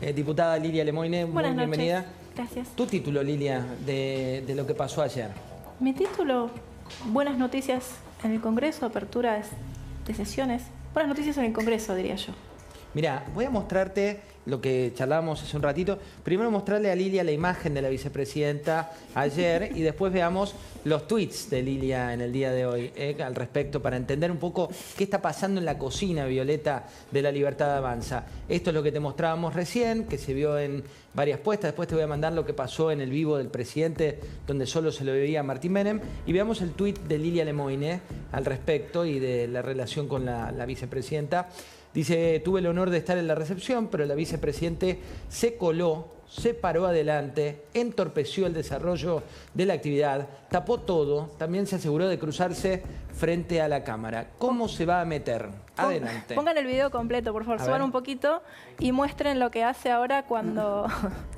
Diputada Lilia Lemoine, muy Buenas noches. bienvenida. Gracias. Tu título, Lilia, de lo que pasó ayer. Mi título, buenas noticias en el Congreso, apertura de sesiones. Buenas noticias en el Congreso, diría yo. Mira, voy a mostrarte lo que charlábamos hace un ratito. Primero mostrarle a Lilia la imagen de la vicepresidenta ayer y después veamos los tweets de Lilia en el día de hoy al respecto para entender un poco qué está pasando en la cocina, Violeta, de La Libertad Avanza. Esto es lo que te mostrábamos recién, que se vio en varias puestas. Después te voy a mandar lo que pasó en el vivo del presidente, donde solo se lo veía a Martín Menem. Y veamos el tuit de Lilia Lemoine al respecto y de la relación con la vicepresidenta. Dice, tuve el honor de estar en la recepción, pero la vicepresidente se coló, se paró adelante, entorpeció el desarrollo de la actividad, tapó todo, también se aseguró de cruzarse frente a la cámara. ¿Cómo se va a meter? Adelante. Pongan el video completo, por favor, suban un poquito y muestren lo que hace ahora cuando...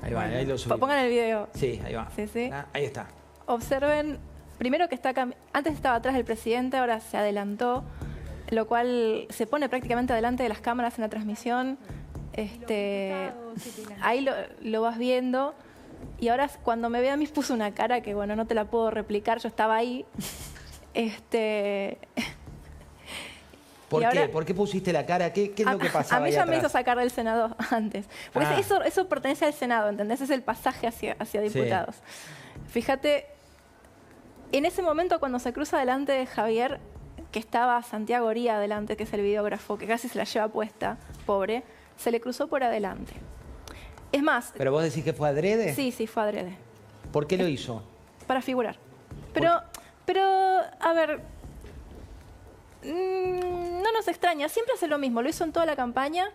Ahí va, ahí lo subí. Pongan el video. Sí, ahí va. Sí, sí. Ah, ahí está. Observen, primero que está antes estaba atrás del presidente, ahora se adelantó, lo cual se pone prácticamente adelante de las cámaras en la transmisión. Ahí lo vas viendo. Y ahora cuando me ve a mí puso una cara que, bueno, no te la puedo replicar, yo estaba ahí. ¿Por ahora, qué? ¿Por qué pusiste la cara? ¿Qué es lo que pasaba A mí ahí ya atrás? me hizo sacar del Senado antes. Porque eso pertenece al Senado, ¿entendés? Es el pasaje hacia diputados. Sí. Fíjate, en ese momento cuando se cruza delante de Javier, que estaba Santiago Oría adelante, que es el videógrafo, que casi se la lleva puesta, pobre, se le cruzó por adelante. Es más... ¿Pero vos decís que fue adrede? Sí, sí, fue adrede. ¿Por qué lo hizo? Para figurar. Pero a ver, no nos extraña, siempre hace lo mismo, lo hizo en toda la campaña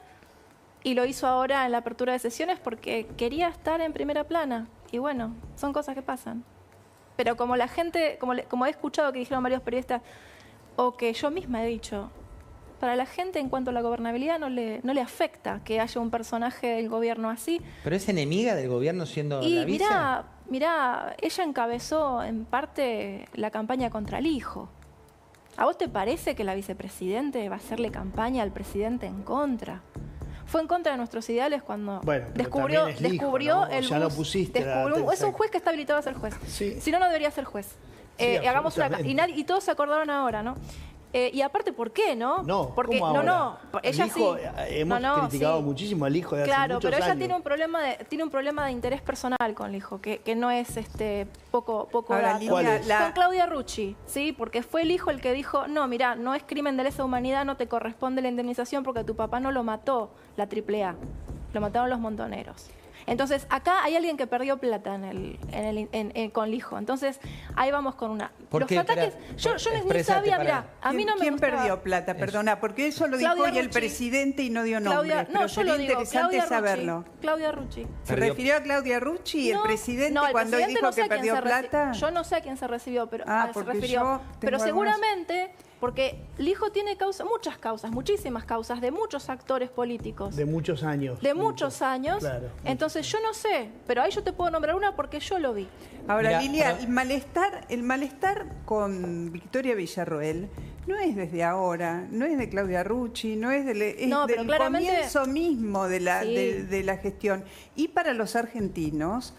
y lo hizo ahora en la apertura de sesiones porque quería estar en primera plana. Y bueno, son cosas que pasan. Pero como la gente, como he escuchado que dijeron varios periodistas, o que yo misma he dicho, para la gente en cuanto a la gobernabilidad no le afecta que haya un personaje del gobierno así. ¿Pero es enemiga del gobierno siendo la vice? Mirá, ella encabezó en parte la campaña contra el hijo. ¿A vos te parece que la vicepresidente va a hacerle campaña al presidente en contra? Fue en contra de nuestros ideales cuando descubrió ¿no? el ya bus, no pusiste es un juez que está habilitado a ser juez. Sí. Si no, no debería ser juez. Sí, hagamos y todos se acordaron ahora, ¿no? Y aparte, ¿por qué, no? No, porque ¿cómo ahora? Ella hijo, sí. Hemos criticado muchísimo al hijo de hace muchos años. Claro, pero ella tiene un problema de interés personal con el hijo, que no es poco ahora, con Claudia Rucci, ¿sí? Porque fue el hijo el que dijo, no, mirá, no es crimen de lesa humanidad, no te corresponde la indemnización porque tu papá no lo mató la AAA, lo mataron los montoneros. Entonces, acá hay alguien que perdió plata con el hijo. Entonces, ahí vamos con una... Los ataques... Yo ni sabía, mirá, a mí no me ¿Quién gustaba. perdió plata? Perdona, porque eso lo dijo hoy el presidente y no dio nombre. Pero sería interesante saberlo. Claudia Rucci. ¿Se refirió a Claudia Rucci, el presidente, cuando dijo que perdió plata? Yo no sé a quién se refirió, pero pero seguramente... Porque el hijo tiene muchísimas causas, de muchos actores políticos. De muchos años. De muchos años. Claro. Entonces yo no sé, pero ahí yo te puedo nombrar una porque yo lo vi. Ahora, Lilia, el malestar con Victoria Villarroel no es desde ahora, no es de Claudia Rucci, no es del comienzo mismo de la gestión. Y para los argentinos,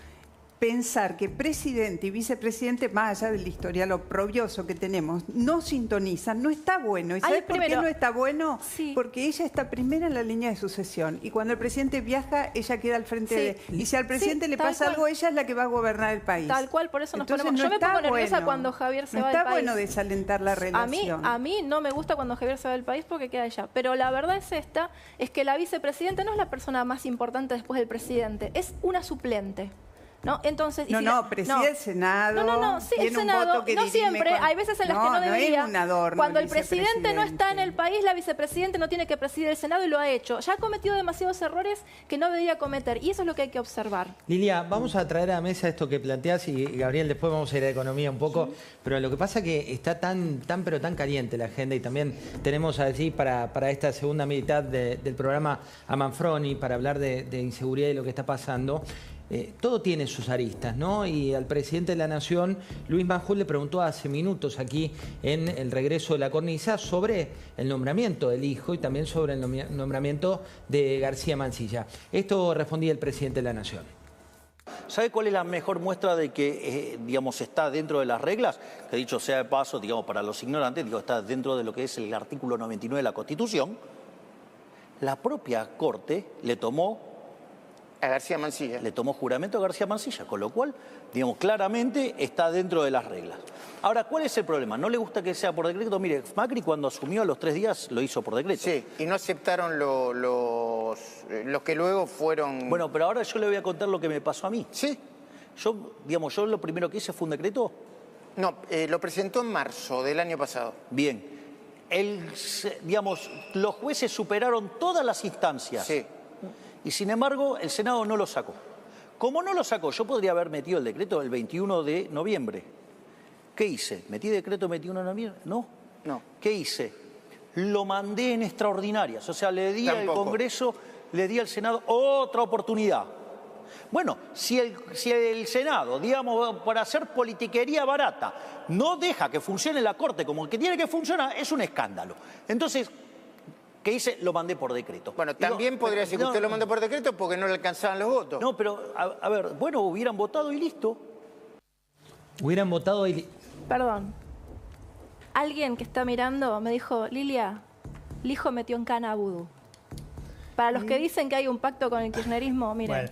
pensar que presidente y vicepresidente, más allá del historial oprobioso que tenemos, no sintonizan, no está bueno. ¿Y sabes por qué no está bueno? Sí. Porque ella está primera en la línea de sucesión. Y cuando el presidente viaja, ella queda al frente de... Y si al presidente le pasa algo, ella es la que va a gobernar el país. Tal cual, por eso nos Entonces, ponemos... yo me pongo nerviosa cuando Javier se va del país. No está bueno desalentar la relación. A mí no me gusta cuando Javier se va del país porque queda allá. Pero la verdad es que la vicepresidenta no es la persona más importante después del presidente, es una suplente. ¿No? Entonces, preside el Senado. Sí, el Senado, no siempre, hay veces en las que no debería. Es un adorno, cuando el presidente no está en el país, la vicepresidenta no tiene que presidir el Senado y lo ha hecho. Ya ha cometido demasiados errores que no debería cometer y eso es lo que hay que observar. Lilia, vamos a traer a mesa esto que planteás y Gabriel, después vamos a ir a economía un poco, pero lo que pasa es que está tan caliente la agenda y también tenemos allí para esta segunda mitad del programa a Manfroni para hablar de inseguridad y lo que está pasando. todo tiene sus aristas, ¿no? Y al presidente de la Nación, Luis Majul, le preguntó hace minutos aquí en el regreso de la cornisa sobre el nombramiento del hijo y también sobre el nombramiento de García Mansilla. Esto respondía el presidente de la Nación. ¿Sabe cuál es la mejor muestra de que, digamos, está dentro de las reglas? Que dicho sea de paso, digamos, para los ignorantes, digo, está dentro de lo que es el artículo 99 de la Constitución. La propia Corte le tomó a García Mansilla. Le tomó juramento a García Mansilla, con lo cual, digamos, claramente está dentro de las reglas. Ahora, ¿cuál es el problema? ¿No le gusta que sea por decreto? Mire, Macri cuando asumió a los 3 días lo hizo por decreto. Sí, y no aceptaron los que luego fueron... Bueno, pero ahora yo le voy a contar lo que me pasó a mí. Sí. Yo lo primero que hice fue un decreto. No, lo presentó en marzo del año pasado. Bien. Digamos, los jueces superaron todas las instancias. Sí. Y sin embargo, el Senado no lo sacó. Como no lo sacó, yo podría haber metido el decreto el 21 de noviembre. ¿Qué hice? ¿Metí decreto el 21 de noviembre? No. ¿Qué hice? Lo mandé en extraordinarias. O sea, le di al Congreso, le di al Senado otra oportunidad. Bueno, si el Senado, digamos, para hacer politiquería barata, no deja que funcione la Corte como que tiene que funcionar, es un escándalo. Entonces, ¿qué hice? Lo mandé por decreto. Bueno, también podría decir que usted lo mandó por decreto porque no le alcanzaban los votos. No, pero, a ver, bueno, hubieran votado y listo. Hubieran votado y... Perdón. Alguien que está mirando me dijo, Lilia, el hijo metió en cana a Vudú. Para los que dicen que hay un pacto con el kirchnerismo, miren,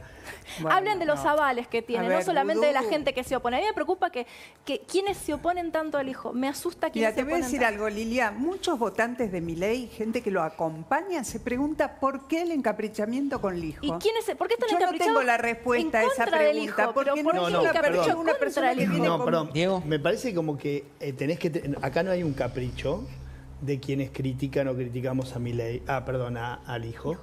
hablen de los avales que tiene, no solamente de la gente que se opone. A mí me preocupa que quienes se oponen tanto al hijo, me asusta quienes se oponen. Mira, te voy a decir algo, Lilia, muchos votantes de Milei, gente que lo acompaña, se pregunta por qué el encaprichamiento con el hijo. ¿Y quién es? ¿Por qué están encaprichados? Yo no tengo la respuesta a esa pregunta, porque no es una persona que viene con... Perdón, Diego. Me parece como que acá no hay un capricho de quienes critican o criticamos a Milei, al hijo.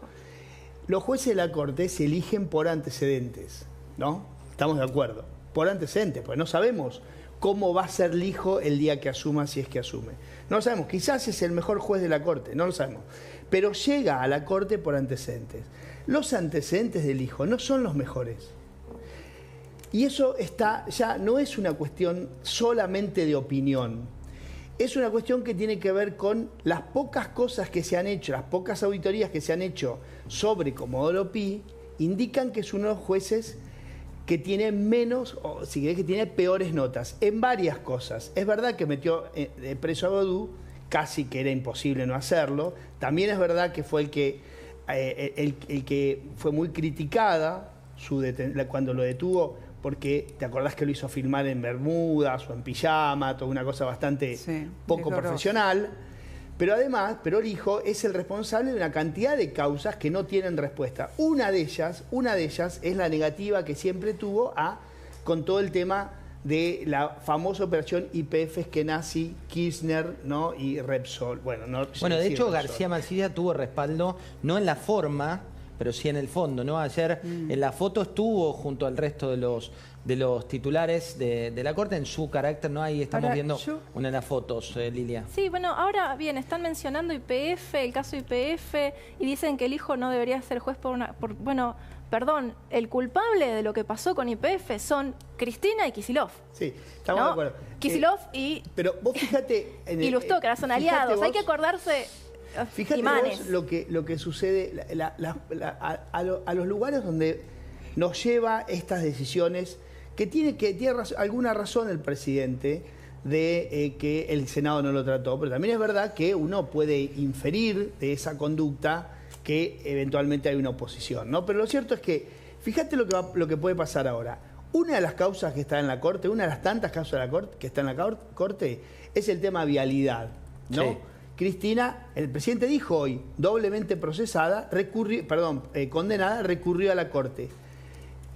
Los jueces de la Corte se eligen por antecedentes, ¿no? Estamos de acuerdo. Por antecedentes, porque no sabemos cómo va a ser el hijo el día que asuma, si es que asume. No lo sabemos. Quizás es el mejor juez de la Corte, no lo sabemos. Pero llega a la Corte por antecedentes. Los antecedentes del hijo no son los mejores. Y eso ya no es una cuestión solamente de opinión. Es una cuestión que tiene que ver con las pocas cosas que se han hecho, las pocas auditorías que se han hecho sobre Comodoro Pi, indican que es uno de los jueces que tiene menos, o si querés, que tiene peores notas en varias cosas. Es verdad que metió preso a Vudú, casi que era imposible no hacerlo. También es verdad que fue el que fue muy criticada cuando lo detuvo, porque te acordás que lo hizo filmar en bermudas o en pijama, toda una cosa bastante poco profesional. Pero además, el hijo es el responsable de una cantidad de causas que no tienen respuesta. Una de ellas es la negativa que siempre tuvo con todo el tema de la famosa operación YPF Eskenazi, Kirchner, ¿no? Y Repsol. Bueno, de hecho, García Mansilla tuvo respaldo, no en la forma, pero sí en el fondo, ¿no? Ayer en la foto estuvo junto al resto de los titulares de la Corte en su carácter, ¿no? Ahí estamos viendo una de las fotos, Lilia. Sí, bueno, ahora bien, están mencionando YPF, el caso YPF, y dicen que el hijo no debería ser juez bueno, perdón, el culpable de lo que pasó con YPF son Cristina y Kicillof. Sí, estamos de acuerdo. Kicillof y... Pero vos fíjate... y Lustócara, son aliados, hay que acordarse... Fíjate vos lo que sucede a los lugares donde nos lleva estas decisiones, que tiene alguna razón el presidente de que el Senado no lo trató, pero también es verdad que uno puede inferir de esa conducta que eventualmente hay una oposición, ¿no? Pero lo cierto es que, fíjate lo que puede pasar ahora. Una de las causas que está en la Corte, una de las tantas causas de la Corte, que está en la Corte, es el tema vialidad, ¿no? Sí. Cristina, el presidente dijo hoy, doblemente procesada, condenada, recurrió a la Corte.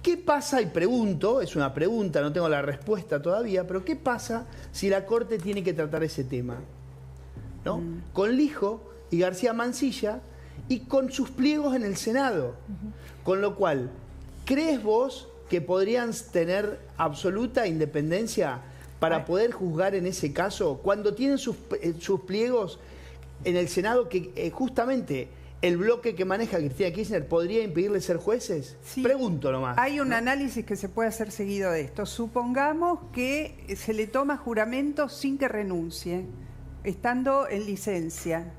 ¿Qué pasa? Y pregunto, es una pregunta, no tengo la respuesta todavía, pero ¿qué pasa si la Corte tiene que tratar ese tema? ¿No? Con Lijo y García Mansilla y con sus pliegos en el Senado. Con lo cual, ¿crees vos que podrían tener absoluta independencia para poder juzgar en ese caso cuando tienen sus pliegos en el Senado, que justamente ¿El bloque que maneja Cristina Kirchner podría impedirle ser jueces? Sí. Pregunto nomás. Hay un análisis que se puede hacer seguido de esto. Supongamos que se le toma juramento sin que renuncie, estando en licencia,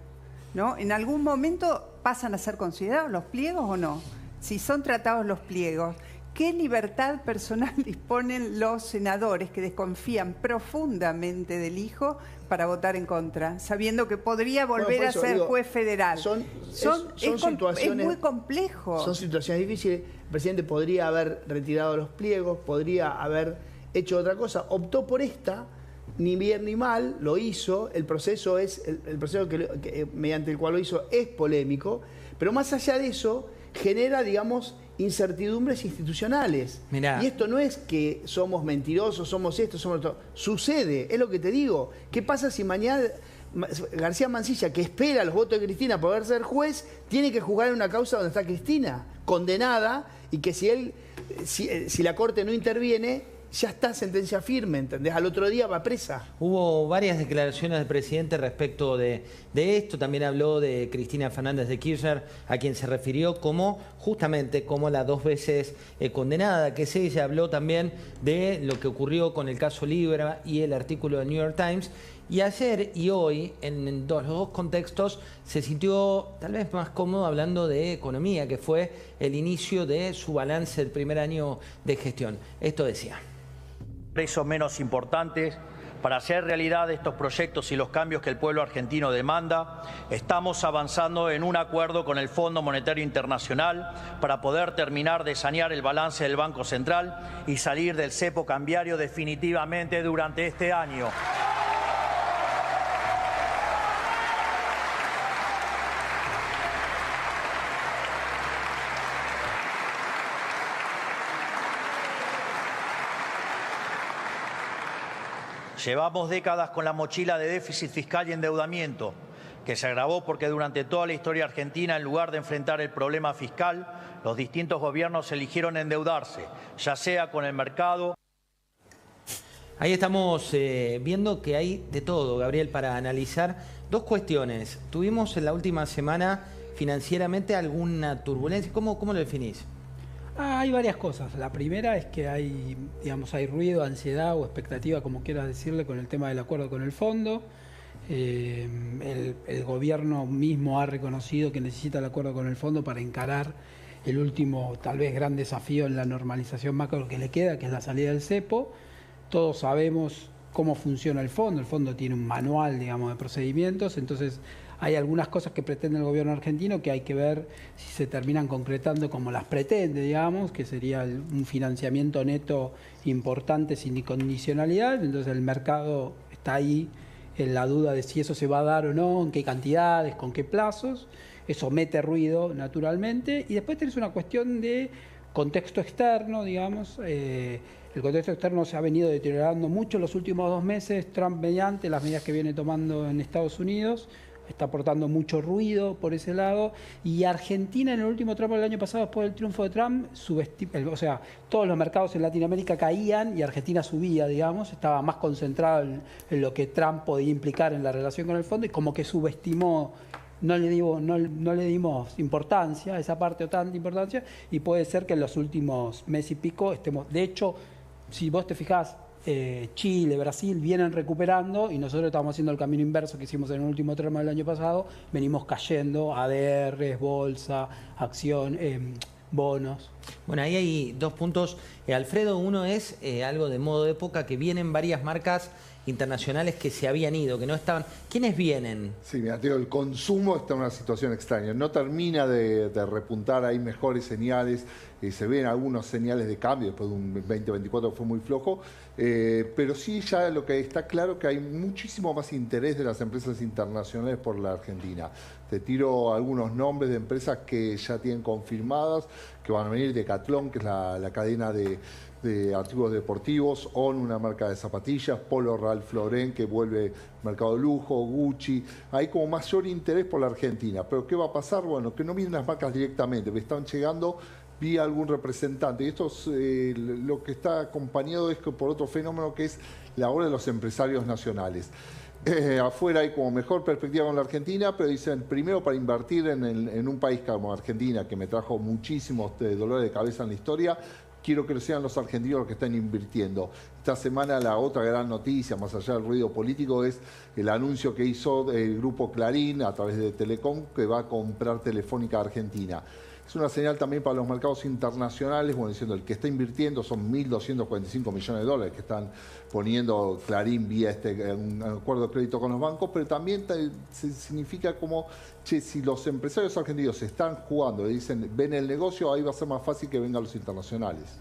¿no? ¿En algún momento pasan a ser considerados los pliegos o no? Si son tratados los pliegos, ¿qué libertad personal disponen los senadores que desconfían profundamente del hijo para votar en contra, sabiendo que podría volver a ser juez federal? Es muy complejo. Son situaciones difíciles. El presidente podría haber retirado los pliegos, podría haber hecho otra cosa. Optó por esta, ni bien ni mal, lo hizo. El proceso mediante el cual lo hizo es polémico, pero más allá de eso, genera, digamos, incertidumbres institucionales. Mirá. Y esto no es que somos mentirosos, somos esto, somos esto. Sucede, es lo que te digo. ¿Qué pasa si mañana García Mansilla, que espera los votos de Cristina para poder ser juez, tiene que juzgar en una causa donde está Cristina, condenada, y que si la Corte no interviene, ya está sentencia firme, ¿entendés? Al otro día va presa. Hubo varias declaraciones del presidente respecto de esto. También habló de Cristina Fernández de Kirchner, a quien se refirió justamente como la 2 veces condenada, que es ella. Habló también de lo que ocurrió con el caso Libra y el artículo del New York Times. Y ayer y hoy, en los dos contextos, se sintió tal vez más cómodo hablando de economía, que fue el inicio de su balance del primer año de gestión. Esto decía. Presos menos importantes para hacer realidad estos proyectos y los cambios que el pueblo argentino demanda. Estamos avanzando en un acuerdo con el Fondo Monetario Internacional para poder terminar de sanear el balance del Banco Central y salir del cepo cambiario definitivamente durante este año. Llevamos décadas con la mochila de déficit fiscal y endeudamiento, que se agravó porque durante toda la historia argentina, en lugar de enfrentar el problema fiscal, los distintos gobiernos eligieron endeudarse, ya sea con el mercado. Ahí estamos viendo que hay de todo, Gabriel, para analizar. Dos cuestiones. Tuvimos en la última semana financieramente alguna turbulencia. ¿Cómo lo definís? Hay varias cosas. La primera es que hay ruido, ansiedad o expectativa, como quieras decirle, con el tema del acuerdo con el fondo. El gobierno mismo ha reconocido que necesita el acuerdo con el fondo para encarar el último, tal vez, gran desafío en la normalización macro que le queda, que es la salida del cepo. Todos sabemos cómo funciona el fondo. El fondo tiene un manual, digamos, de procedimientos, entonces hay algunas cosas que pretende el gobierno argentino que hay que ver si se terminan concretando como las pretende, digamos, que sería un financiamiento neto importante sin condicionalidad. Entonces el mercado está ahí en la duda de si eso se va a dar o no, en qué cantidades, con qué plazos. Eso mete ruido, naturalmente. Y después tenés una cuestión de contexto externo, digamos. El contexto externo se ha venido deteriorando mucho en los últimos 2 meses. Trump, mediante las medidas que viene tomando en Estados Unidos, está aportando mucho ruido por ese lado. Y Argentina, en el último tramo del año pasado, después del triunfo de Trump, todos los mercados en Latinoamérica caían y Argentina subía, digamos. Estaba más concentrado en lo que Trump podía implicar en la relación con el fondo y como que subestimó. No le dimos importancia a esa parte o tanta importancia, y puede ser que en los últimos mes y pico estemos. De hecho, si vos te fijás, Chile, Brasil vienen recuperando y nosotros estamos haciendo el camino inverso que hicimos en el último tramo del año pasado. Venimos cayendo, ADRs, bolsa, acción, bonos. Bueno, ahí hay 2 puntos. Alfredo, uno es algo de modo de época, que vienen varias marcas internacionales que se habían ido, que no estaban. ¿Quiénes vienen? Sí, mira, Teo, el consumo está en una situación extraña. No termina de repuntar, hay mejores señales, se ven algunos señales de cambio después de un 2024 que fue muy flojo, pero sí ya lo que está claro que hay muchísimo más interés de las empresas internacionales por la Argentina. Te tiro algunos nombres de empresas que ya tienen confirmadas, que van a venir: Decathlon, que es la cadena de artículos deportivos, ON, una marca de zapatillas, Polo Ralph Lauren, que vuelve mercado de lujo, Gucci. Hay como mayor interés por la Argentina. ¿Pero qué va a pasar? Bueno, que no vienen las marcas directamente, me están llegando vía algún representante. Y esto es, lo que está acompañado es por otro fenómeno que es la obra de los empresarios nacionales. afuera hay como mejor perspectiva con la Argentina, pero dicen, primero para invertir en un país como Argentina, que me trajo muchísimos dolores de cabeza en la historia, quiero que sean los argentinos los que están invirtiendo. Esta semana la otra gran noticia, más allá del ruido político, es el anuncio que hizo el grupo Clarín a través de Telecom, que va a comprar Telefónica Argentina. Es una señal también para los mercados internacionales, bueno, diciendo el que está invirtiendo son 1.245 millones de dólares que están poniendo Clarín vía un acuerdo de crédito con los bancos, pero también significa como, che, si los empresarios argentinos están jugando y dicen, ven el negocio, ahí va a ser más fácil que vengan los internacionales.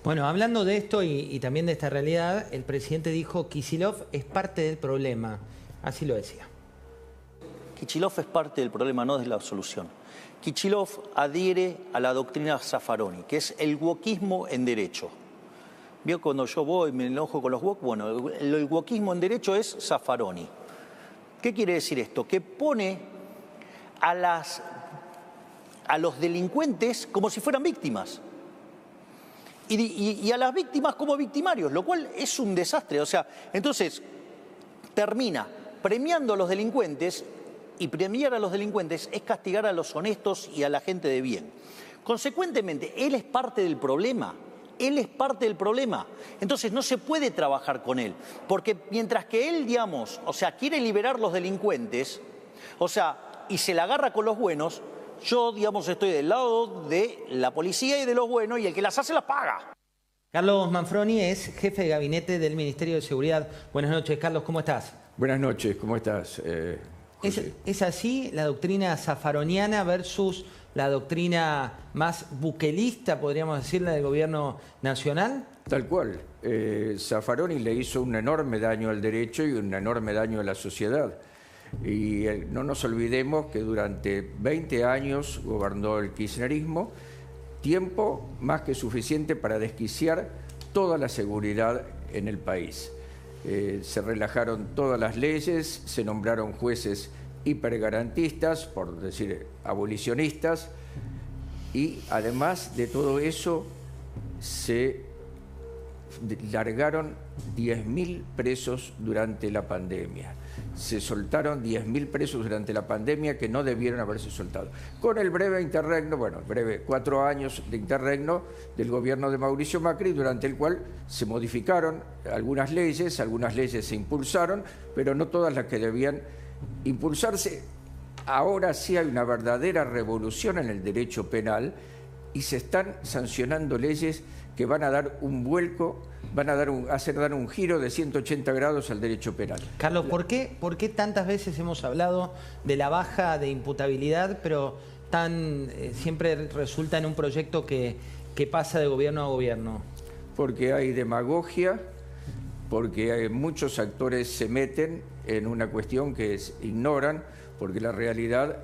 Bueno, hablando de esto y también de esta realidad, el presidente dijo Kicillof es parte del problema, así lo decía. Kicillof es parte del problema, no es la solución. Kicillof adhiere a la doctrina Zaffaroni, que es el wokismo en derecho. ¿Vio cuando yo voy y me enojo con los wok? Bueno, el wokismo en derecho es Zaffaroni. ¿Qué quiere decir esto? Que pone a los delincuentes como si fueran víctimas. Y a las víctimas como victimarios, lo cual es un desastre. O sea, entonces termina premiando a los delincuentes, y premiar a los delincuentes es castigar a los honestos y a la gente de bien. Consecuentemente, él es parte del problema. Él es parte del problema. Entonces no se puede trabajar con él. Porque mientras que él, digamos, o sea, quiere liberar los delincuentes, o sea, y se la agarra con los buenos, yo, digamos, estoy del lado de la policía y de los buenos, y el que las hace las paga. Carlos Manfroni es jefe de gabinete del Ministerio de Seguridad. Buenas noches, Carlos, ¿cómo estás? Buenas noches, ¿cómo estás? ¿Es así la doctrina zaffaroniana versus la doctrina más buquelista, podríamos decir, la del gobierno nacional? Tal cual. Zaffaroni le hizo un enorme daño al derecho y un enorme daño a la sociedad. Y no nos olvidemos que durante 20 años gobernó el kirchnerismo, tiempo más que suficiente para desquiciar toda la seguridad en el país. Se relajaron todas las leyes, se nombraron jueces hipergarantistas, por decir abolicionistas, y además de todo eso se largaron 10.000 presos durante la pandemia. Se soltaron 10.000 presos durante la pandemia que no debieron haberse soltado. Con el breve interregno, 4 años de interregno del gobierno de Mauricio Macri, durante el cual se modificaron algunas leyes se impulsaron, pero no todas las que debían impulsarse. Ahora sí hay una verdadera revolución en el derecho penal y se están sancionando leyes que van a dar un vuelco, van a hacer dar un giro de 180 grados al derecho penal. Carlos, ¿por qué tantas veces hemos hablado de la baja de imputabilidad, pero siempre resulta en un proyecto que pasa de gobierno a gobierno? Porque hay demagogia, porque muchos actores se meten en una cuestión que ignoran, porque la realidad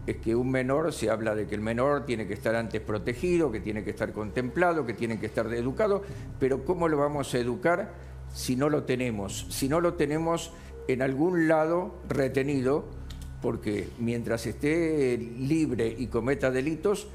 es que un menor, se habla de que el menor tiene que estar antes protegido, que tiene que estar contemplado, que tiene que estar educado, pero ¿cómo lo vamos a educar si no lo tenemos? Si no lo tenemos en algún lado retenido, porque mientras esté libre y cometa delitos,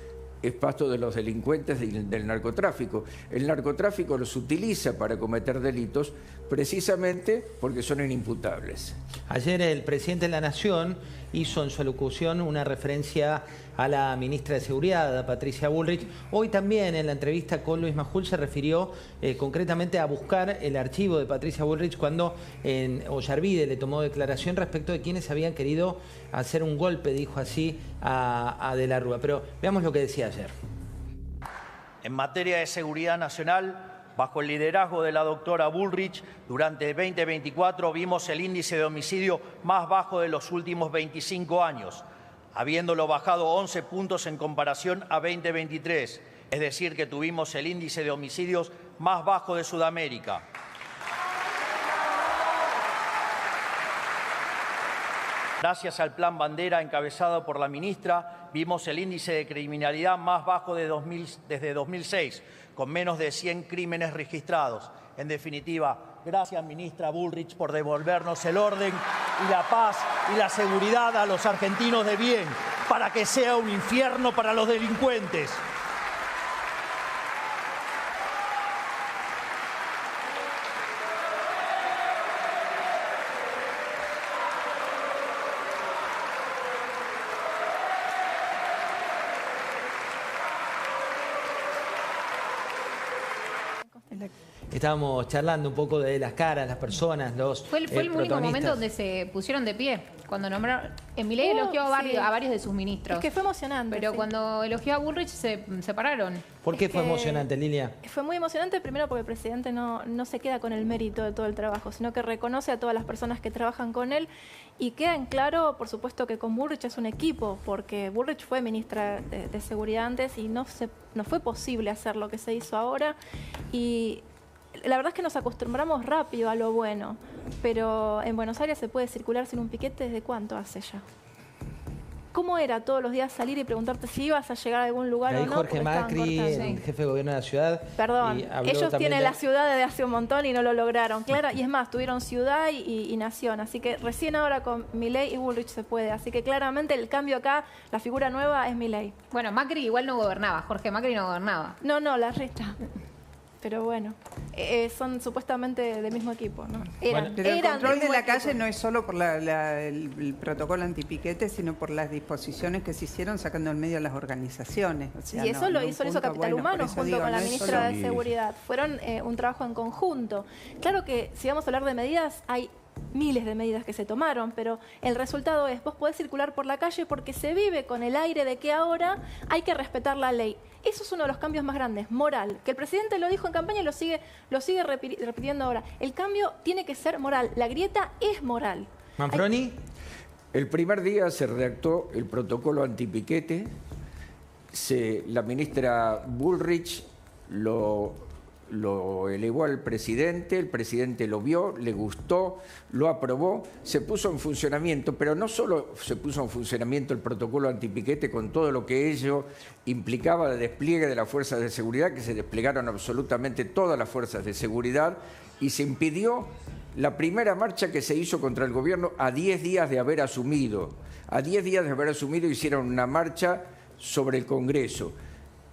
es pasto de los delincuentes del narcotráfico. El narcotráfico los utiliza para cometer delitos precisamente porque son inimputables. Ayer el presidente de la Nación hizo en su alocución una referencia a la ministra de Seguridad, a Patricia Bullrich. Hoy también en la entrevista con Luis Majul se refirió concretamente a buscar el archivo de Patricia Bullrich cuando en Ollarvide le tomó declaración respecto de quienes habían querido hacer un golpe, dijo así, a De la Rúa. Pero veamos lo que decía ayer. En materia de seguridad nacional, bajo el liderazgo de la doctora Bullrich, durante el 2024 vimos el índice de homicidio más bajo de los últimos 25 años, habiéndolo bajado 11 puntos en comparación a 2023. Es decir, que tuvimos el índice de homicidios más bajo de Sudamérica. Gracias al Plan Bandera encabezado por la ministra, vimos el índice de criminalidad más bajo desde 2006, con menos de 100 crímenes registrados. En definitiva, gracias, ministra Bullrich, por devolvernos el orden y la paz y la seguridad a los argentinos de bien, para que sea un infierno para los delincuentes. Estábamos charlando un poco de las caras, las personas, los Fue el único momento donde se pusieron de pie. Cuando nombraron... Milei elogió a varios de sus ministros. Es que fue emocionante. Pero cuando elogió a Bullrich se separaron. ¿Por qué fue emocionante, Lilia? Fue muy emocionante, primero porque el presidente no se queda con el mérito de todo el trabajo, sino que reconoce a todas las personas que trabajan con él y queda en claro, por supuesto, que con Bullrich es un equipo, porque Bullrich fue ministra de Seguridad antes y no fue posible hacer lo que se hizo ahora. Y la verdad es que nos acostumbramos rápido a lo bueno, pero en Buenos Aires se puede circular sin un piquete ¿desde cuánto hace ya? ¿Cómo era todos los días salir y preguntarte si ibas a llegar a algún lugar o no? Jorge Macri, el jefe de gobierno de la ciudad. Perdón, ellos tienen la ciudad desde hace un montón y no lo lograron. Claro, y es más, tuvieron ciudad y nación. Así que recién ahora con Milei y Bullrich se puede. Así que claramente el cambio acá, la figura nueva es Milei. Bueno, Macri igual no gobernaba. Jorge Macri no gobernaba. No, la resta. Pero bueno, son supuestamente del mismo equipo, ¿no? Pero el control de la calle no es solo por el protocolo antipiquete, sino por las disposiciones que se hicieron sacando en medio a las organizaciones. O sea, y eso lo hizo Capital Humano junto con la ministra de Seguridad. Fueron un trabajo en conjunto. Claro que si vamos a hablar de medidas, hay miles de medidas que se tomaron, pero el resultado es, vos podés circular por la calle porque se vive con el aire de que ahora hay que respetar la ley. Eso es uno de los cambios más grandes, moral, que el presidente lo dijo en campaña y lo sigue repitiendo ahora. El cambio tiene que ser moral, la grieta es moral. ¿Manfroni? El primer día se redactó el protocolo antipiquete, la ministra Bullrich lo elevó al presidente, el presidente lo vio, le gustó, lo aprobó, se puso en funcionamiento, pero no solo se puso en funcionamiento el protocolo antipiquete con todo lo que ello implicaba de despliegue de las fuerzas de seguridad, que se desplegaron absolutamente todas las fuerzas de seguridad, y se impidió la primera marcha que se hizo contra el gobierno a 10 días de haber asumido. A 10 días de haber asumido hicieron una marcha sobre el Congreso,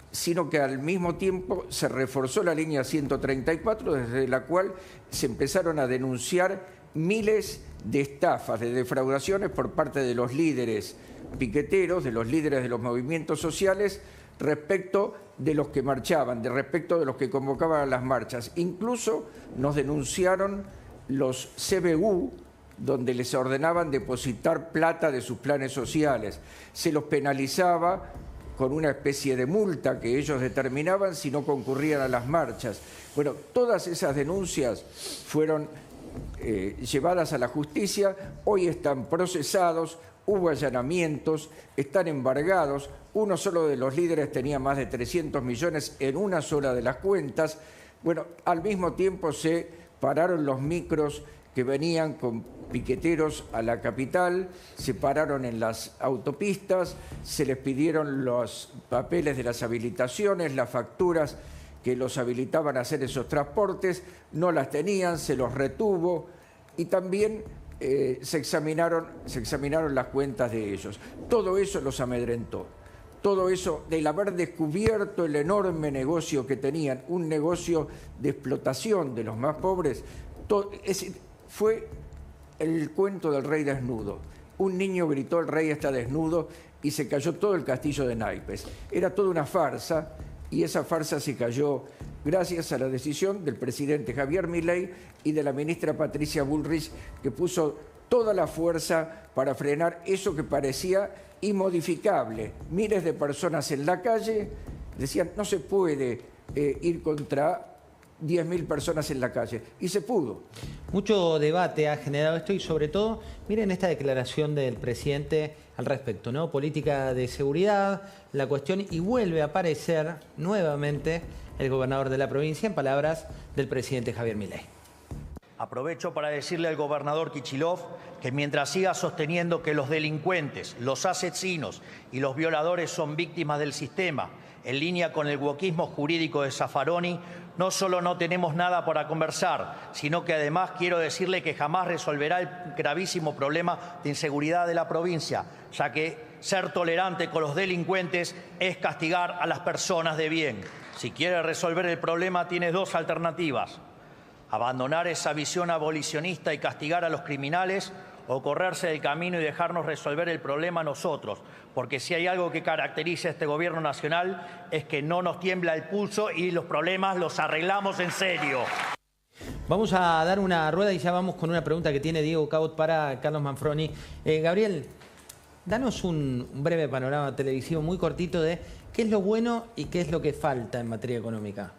sino que al mismo tiempo se reforzó la línea 134, desde la cual se empezaron a denunciar miles de estafas, de defraudaciones por parte de los líderes piqueteros, de los líderes de los movimientos sociales, respecto de los que marchaban, respecto de los que convocaban a las marchas. Incluso nos denunciaron los CBU, donde les ordenaban depositar plata de sus planes sociales. Se los penalizaba con una especie de multa que ellos determinaban si no concurrían a las marchas. Bueno, todas esas denuncias fueron llevadas a la justicia, hoy están procesados, hubo allanamientos, están embargados, uno solo de los líderes tenía más de 300 millones en una sola de las cuentas. Bueno, al mismo tiempo se pararon los micros que venían con piqueteros a la capital, se pararon en las autopistas, se les pidieron los papeles de las habilitaciones, las facturas que los habilitaban a hacer esos transportes, no las tenían, se los retuvo y también se examinaron las cuentas de ellos. Todo eso los amedrentó. Todo eso, del haber descubierto el enorme negocio que tenían, un negocio de explotación de los más pobres, fue el cuento del rey desnudo. Un niño gritó, el rey está desnudo, y se cayó todo el castillo de naipes. Era toda una farsa, y esa farsa se cayó gracias a la decisión del presidente Javier Milei y de la ministra Patricia Bullrich, que puso toda la fuerza para frenar eso que parecía inmodificable. Miles de personas en la calle decían, no se puede ir contra 10.000 personas en la calle, y se pudo. Mucho debate ha generado esto y sobre todo, miren esta declaración del presidente al respecto, ¿no? Política de seguridad, la cuestión, y vuelve a aparecer nuevamente el gobernador de la provincia en palabras del presidente Javier Milei. Aprovecho para decirle al gobernador Kicillof que mientras siga sosteniendo que los delincuentes, los asesinos y los violadores son víctimas del sistema, en línea con el wokismo jurídico de Zaffaroni, no solo no tenemos nada para conversar, sino que además quiero decirle que jamás resolverá el gravísimo problema de inseguridad de la provincia, ya que ser tolerante con los delincuentes es castigar a las personas de bien. Si quiere resolver el problema, tiene dos alternativas: abandonar esa visión abolicionista y castigar a los criminales, o correrse del camino y dejarnos resolver el problema nosotros. Porque si hay algo que caracteriza a este gobierno nacional es que no nos tiembla el pulso y los problemas los arreglamos en serio. Vamos a dar una rueda y ya vamos con una pregunta que tiene Diego Cabot para Carlos Manfroni. Gabriel, danos un breve panorama televisivo muy cortito de qué es lo bueno y qué es lo que falta en materia económica.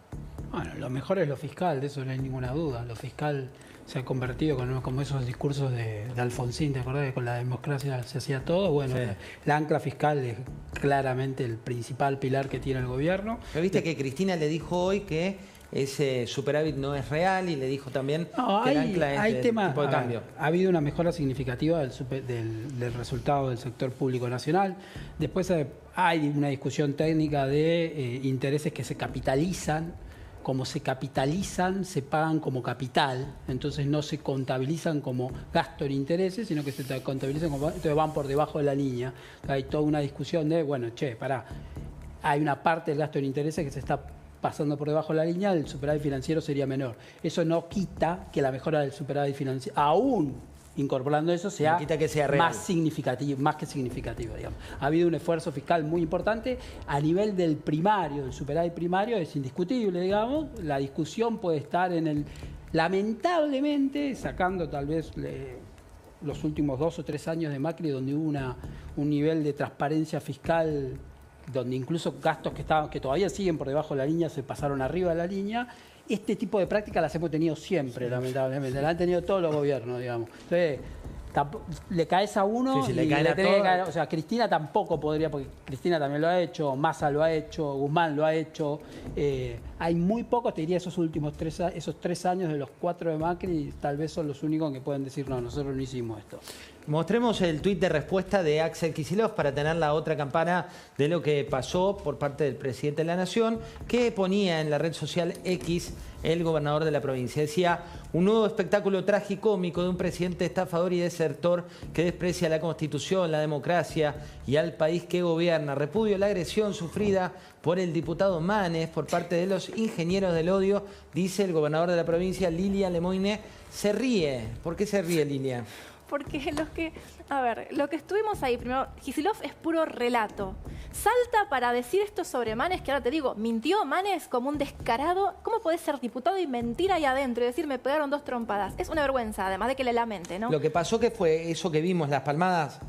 Bueno, lo mejor es lo fiscal, de eso no hay ninguna duda. Lo fiscal se ha convertido como esos discursos de Alfonsín, ¿te acordás que con la democracia se hacía todo? Bueno, sí. La ancla fiscal es claramente el principal pilar que tiene el gobierno. Pero viste que Cristina le dijo hoy que ese superávit no es real y le dijo también que el ancla es del tipo de cambio. Ha habido una mejora significativa del resultado del sector público nacional. Después hay una discusión técnica de intereses que se capitalizan. Como se capitalizan, se pagan como capital, entonces no se contabilizan como gasto en intereses, sino que se contabilizan como, entonces van por debajo de la línea. Hay toda una discusión de, bueno, hay una parte del gasto en intereses que se está pasando por debajo de la línea, el superávit financiero sería menor. Eso no quita que la mejora del superávit financiero, aún incorporando eso, sea, no quita que sea real. más que significativo, digamos. Ha habido un esfuerzo fiscal muy importante a nivel del primario, del superávit primario, es indiscutible, digamos. La discusión puede estar en el, lamentablemente, sacando tal vez los últimos 2 o 3 años de Macri, donde hubo un nivel de transparencia fiscal, donde incluso gastos que todavía siguen por debajo de la línea se pasaron arriba de la línea. Este tipo de prácticas las hemos tenido siempre, lamentablemente. Las han tenido todos los gobiernos, digamos. Entonces, le caes a uno y le tenés que caer. O sea, Cristina tampoco podría, porque Cristina también lo ha hecho, Massa lo ha hecho, Guzmán lo ha hecho. Hay muy pocos, te diría, esos 3 años de los 4 de Macri, tal vez son los únicos que pueden decir, no, nosotros no hicimos esto. Mostremos el tuit de respuesta de Axel Kicillof para tener la otra campana de lo que pasó por parte del presidente de la Nación, que ponía en la red social X el gobernador de la provincia. Decía, un nuevo espectáculo tragicómico de un presidente estafador y desertor que desprecia la Constitución, la democracia y al país que gobierna. Repudio la agresión sufrida por el diputado Manes por parte de los ingenieros del odio, dice el gobernador de la provincia, Lilia Lemoine. Se ríe. ¿Por qué se ríe, Lilia? Porque lo que estuvimos ahí, primero, Kicillof es puro relato. Salta para decir esto sobre Manes, que ahora te digo, mintió Manes como un descarado. ¿Cómo podés ser diputado y mentir ahí adentro y decir, me pegaron 2 trompadas? Es una vergüenza, además de que le lamente, ¿no? Lo que pasó que fue eso que vimos, las palmadas.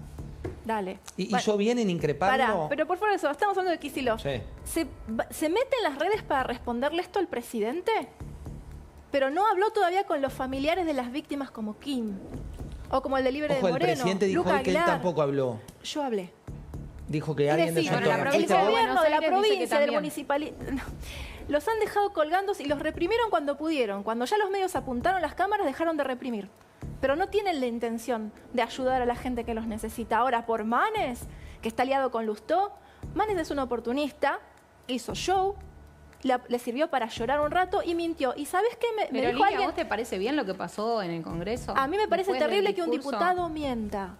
Dale. ¿Hizo bien en increparlo? Pero por favor, estamos hablando de Kicillof. Sí. ¿Se mete en las redes para responderle esto al presidente? Pero no habló todavía con los familiares de las víctimas como Kim. O como el de Libre de Moreno. El presidente dijo que él tampoco habló. Yo hablé. Dijo que alguien de su el gobierno de la provincia, del municipalidad, los han dejado colgando y los reprimieron cuando pudieron. Cuando ya los medios apuntaron las cámaras, dejaron de reprimir. Pero no tienen la intención de ayudar a la gente que los necesita. Ahora, por Manes, que está aliado con Lustó, Manes es un oportunista, hizo show, le sirvió para llorar un rato y mintió. ¿Y sabes qué? Me dijo alguien, ¿a vos te parece bien lo que pasó en el Congreso? A mí me parece terrible que un diputado mienta.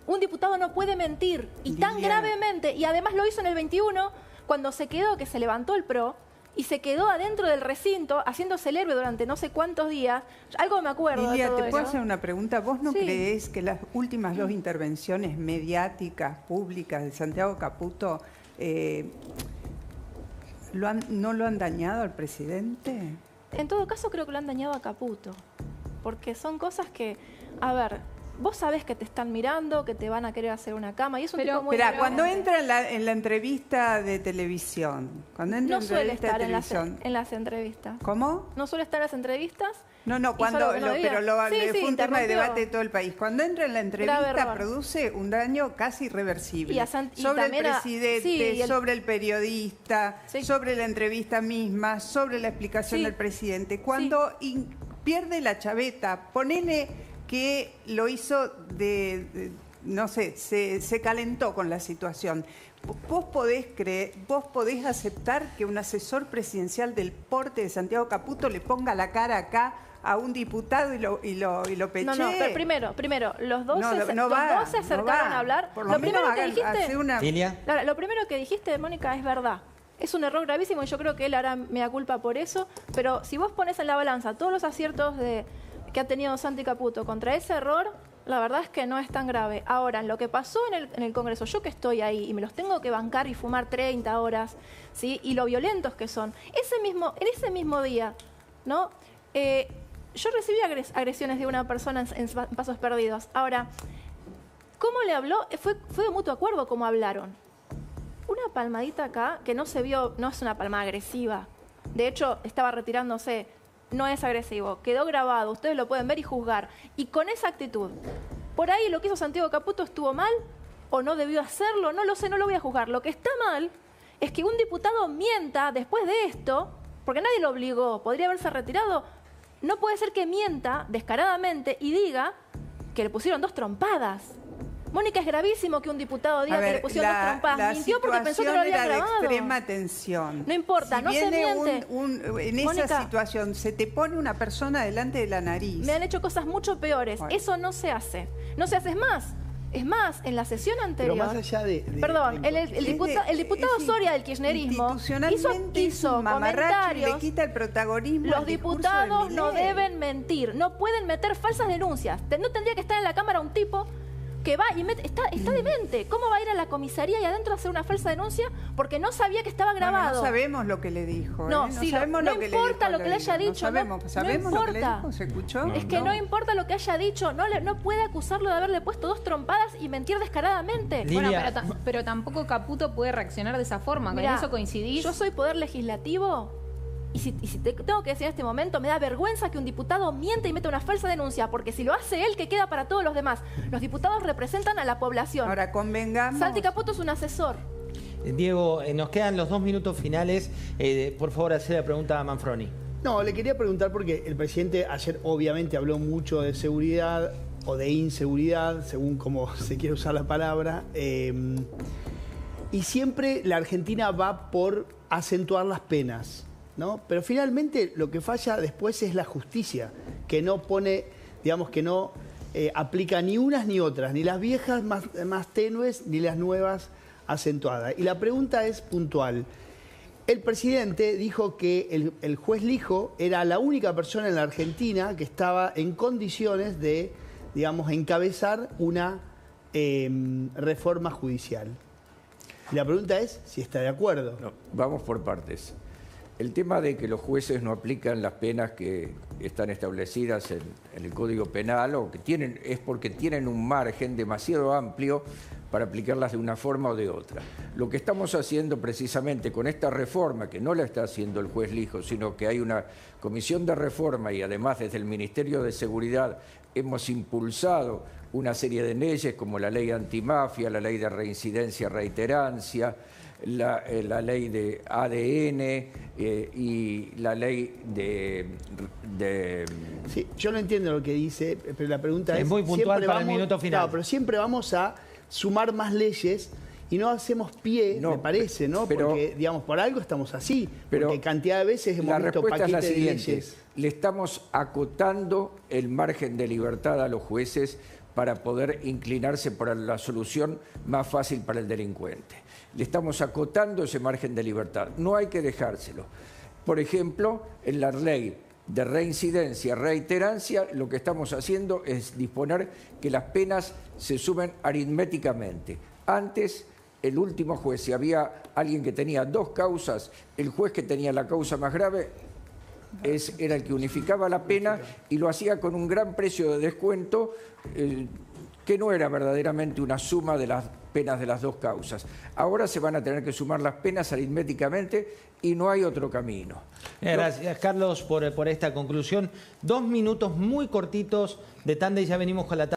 Un diputado no puede mentir, y tan gravemente. Y además lo hizo en el 21, cuando se quedó, que se levantó el PRO, y se quedó adentro del recinto, haciéndose el héroe durante no sé cuántos días. Algo me acuerdo Lilia, de todo ¿te puedo hacer una pregunta? ¿Vos no creés que las últimas 2 intervenciones mediáticas, públicas de Santiago Caputo no lo han dañado al presidente? En todo caso, creo que lo han dañado a Caputo. Porque son cosas que, a ver, vos sabés que te están mirando, que te van a querer hacer una cama. Y es un tipo muy Espera, cuando entra en la entrevista de televisión, no suele estar en las entrevistas. ¿Cómo? No suele estar en las entrevistas. No, fue un tema de debate de todo el país. Cuando entra en la entrevista produce un daño casi irreversible. Sobre el presidente, sobre el periodista, sobre la entrevista misma, sobre la explicación del presidente. Cuando pierde la chaveta, ponele que lo hizo no sé, se calentó con la situación. ¿Vos podés aceptar que un asesor presidencial del porte de Santiago Caputo le ponga la cara acá a un diputado y lo pechee? No, pero primero, los dos se acercaron a hablar. Lo primero que dijiste, Mónica, es verdad. Es un error gravísimo y yo creo que él hará mea culpa por eso. Pero si vos pones en la balanza todos los aciertos que ha tenido Santi Caputo contra ese error, la verdad es que no es tan grave. Ahora, lo que pasó en el Congreso, yo que estoy ahí y me los tengo que bancar y fumar 30 horas, ¿sí? Y lo violentos que son. En ese mismo día, ¿no? Yo recibí agresiones de una persona en Pasos Perdidos. Ahora, ¿cómo le habló? Fue de mutuo acuerdo cómo hablaron. Una palmadita acá, que no se vio, no es una palmada agresiva. De hecho, estaba retirándose. No es agresivo. Quedó grabado. Ustedes lo pueden ver y juzgar. Y con esa actitud. Por ahí lo que hizo Santiago Caputo estuvo mal o no debió hacerlo. No lo sé, no lo voy a juzgar. Lo que está mal es que un diputado mienta después de esto, porque nadie lo obligó, podría haberse retirado. No puede ser que mienta descaradamente y diga que le pusieron 2 trompadas. Mónica, es gravísimo que un diputado diga que le pusieron 2 trompadas. Mintió porque pensó que lo había grabado. De extrema tensión. No importa, no se miente. En Mónica, esa situación se te pone una persona delante de la nariz. Me han hecho cosas mucho peores. Bueno. Eso no se hace. No se hace, es más, en la sesión anterior... Pero más allá perdón, el diputado Soria del kirchnerismo hizo comentarios... Le quita el protagonismo. Los diputados no deben mentir, no pueden meter falsas denuncias. No tendría que estar en la Cámara un tipo que va y está demente. ¿Cómo va a ir a la comisaría y adentro a hacer una falsa denuncia? Porque no sabía que estaba grabado. Bueno, no sabemos lo que le dijo. No, sí, sabemos no importa lo que le haya dicho. ¿Sabemos no lo que le dijo? ¿Se escuchó? Es que no importa lo que haya dicho. No puede acusarlo de haberle puesto 2 trompadas y mentir descaradamente. Bueno, pero tampoco Caputo puede reaccionar de esa forma. ¿Con eso coincidís? Yo soy poder legislativo. Y si tengo que decir en este momento, me da vergüenza que un diputado miente y meta una falsa denuncia, porque si lo hace él, ¿qué queda para todos los demás? Los diputados representan a la población. Ahora, convengamos... Santi Caputo es un asesor. Diego, nos quedan los 2 minutos finales. Por favor, hacer la pregunta a Manfroni. No, le quería preguntar porque el presidente ayer obviamente habló mucho de seguridad o de inseguridad, según cómo se quiere usar la palabra. Y siempre la Argentina va por acentuar las penas, ¿no? Pero finalmente lo que falla después es la justicia, que no pone, digamos, que no aplica ni unas ni otras, ni las viejas más tenues, ni las nuevas acentuadas. Y la pregunta es puntual. El presidente dijo que el juez Lijo era la única persona en la Argentina que estaba en condiciones de, digamos, encabezar una reforma judicial. Y la pregunta es si está de acuerdo. No, vamos por partes. El tema de que los jueces no aplican las penas que están establecidas en el Código Penal o que tienen, es porque tienen un margen demasiado amplio para aplicarlas de una forma o de otra. Lo que estamos haciendo precisamente con esta reforma, que no la está haciendo el juez Lijo, sino que hay una comisión de reforma y además desde el Ministerio de Seguridad hemos impulsado una serie de leyes como la ley antimafia, la ley de reincidencia, reiterancia, la ley de ADN y la ley de... Sí, yo no entiendo lo que dice, pero la pregunta es... muy puntual para el minuto final. Claro, pero siempre vamos a sumar más leyes y no hacemos pie, me parece, ¿no? Pero, porque, digamos, por algo estamos así. Porque cantidad de veces hemos visto paquetes de leyes. Le estamos acotando el margen de libertad a los jueces para poder inclinarse por la solución más fácil para el delincuente. Le estamos acotando ese margen de libertad. No hay que dejárselo. Por ejemplo, en la ley de reincidencia, reiterancia, lo que estamos haciendo es disponer que las penas se sumen aritméticamente. Antes, el último juez, si había alguien que tenía 2 causas, el juez que tenía la causa más grave era el que unificaba la pena y lo hacía con un gran precio de descuento que no era verdaderamente una suma de las penas de las 2 causas. Ahora se van a tener que sumar las penas aritméticamente y no hay otro camino. Gracias, Carlos, por esta conclusión. 2 minutos muy cortitos de tanda y ya venimos con la